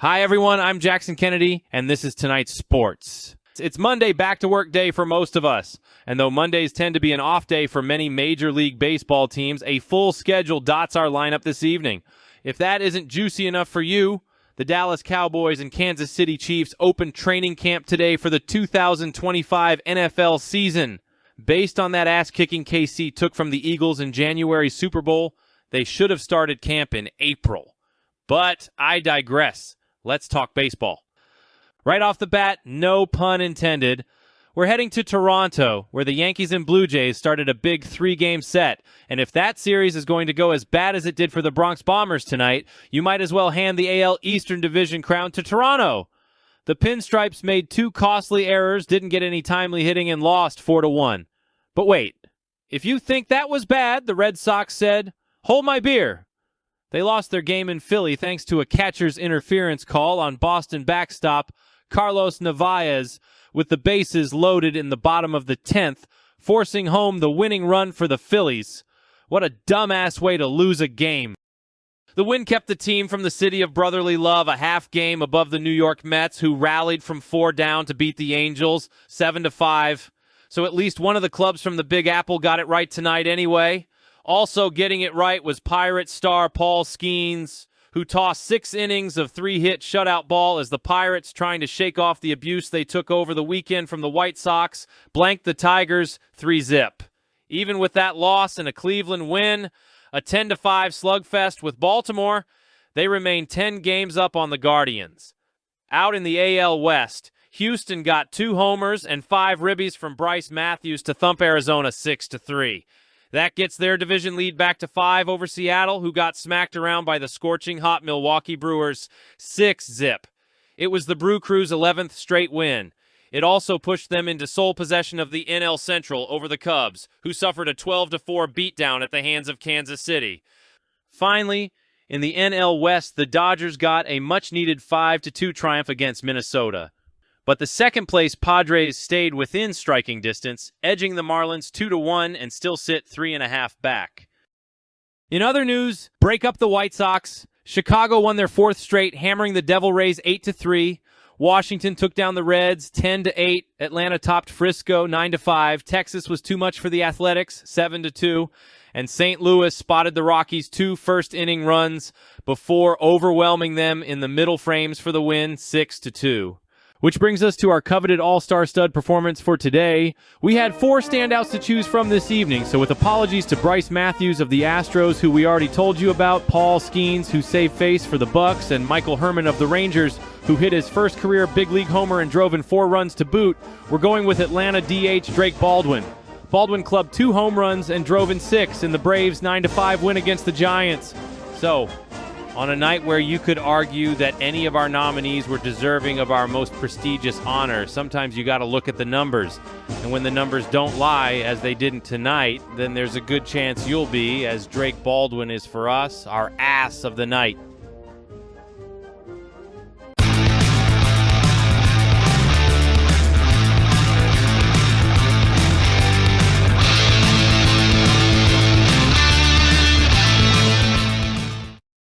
Hi, everyone. I'm Jackson Kennedy, and this is tonight's sports. It's Monday, back-to-work day for most of us. And though Mondays tend to be an off day for many Major League Baseball teams, a full schedule dots our lineup this evening. If that isn't juicy enough for you, the Dallas Cowboys and Kansas City Chiefs open training camp today for the 2025 NFL season. Based on that ass-kicking KC took from the Eagles in January's Super Bowl, they should have started camp in April. But I digress. Let's talk baseball. Right off the bat, no pun intended, we're heading to Toronto, where the Yankees and Blue Jays started a big 3-game set. And if that series is going to go as bad as it did for the Bronx Bombers tonight, you might as well hand the AL Eastern Division crown to Toronto. The Pinstripes made 2 costly errors, didn't get any timely hitting, and lost 4-1. But wait, if you think that was bad, the Red Sox said, hold my beer. They lost their game in Philly thanks to a catcher's interference call on Boston backstop Carlos Narvaez with the bases loaded in the bottom of the 10th, forcing home the winning run for the Phillies. What a dumbass way to lose a game. The win kept the team from the city of brotherly love a half game above the New York Mets, who rallied from 4 down to beat the Angels 7-5. So at least one of the clubs from the Big Apple got it right tonight anyway. Also getting it right was Pirate star Paul Skeens, who tossed 6 innings of 3-hit shutout ball as the Pirates, trying to shake off the abuse they took over the weekend from the White Sox, blanked the Tigers 3-zip. Even with that loss and a Cleveland win, a 10-5 slugfest with Baltimore, they remain 10 games up on the Guardians. Out in the AL West, Houston got 2 homers and 5 ribbies from Bryce Matthews to thump Arizona 6-3. That gets their division lead back to 5 over Seattle, who got smacked around by the scorching hot Milwaukee Brewers 6-zip. It was the Brew Crew's 11th straight win. It also pushed them into sole possession of the NL Central over the Cubs, who suffered a 12-4 beatdown at the hands of Kansas City. Finally, in the NL West, the Dodgers got a much-needed 5-2 triumph against Minnesota. But the second-place Padres stayed within striking distance, edging the Marlins 2-1 and still sit 3.5 back. In other news, break up the White Sox. Chicago won their 4th straight, hammering the Devil Rays 8-3. Washington took down the Reds 10-8. Atlanta topped Frisco 9-5. Texas was too much for the Athletics 7-2. And St. Louis spotted the Rockies 2 first-inning runs before overwhelming them in the middle frames for the win 6-2. Which brings us to our coveted all-star stud performance for today. We had 4 standouts to choose from this evening, so with apologies to Bryce Matthews of the Astros, who we already told you about, Paul Skeens, who saved face for the Bucks, and Michael Herman of the Rangers, who hit his first career big league homer and drove in 4 runs to boot, we're going with Atlanta DH Drake Baldwin. Baldwin clubbed 2 home runs and drove in 6 in the Braves' 9-5 win against the Giants. So, on a night where you could argue that any of our nominees were deserving of our most prestigious honor, sometimes you got to look at the numbers. And when the numbers don't lie, as they didn't tonight, then there's a good chance you'll be, as Drake Baldwin is for us, our ass of the night.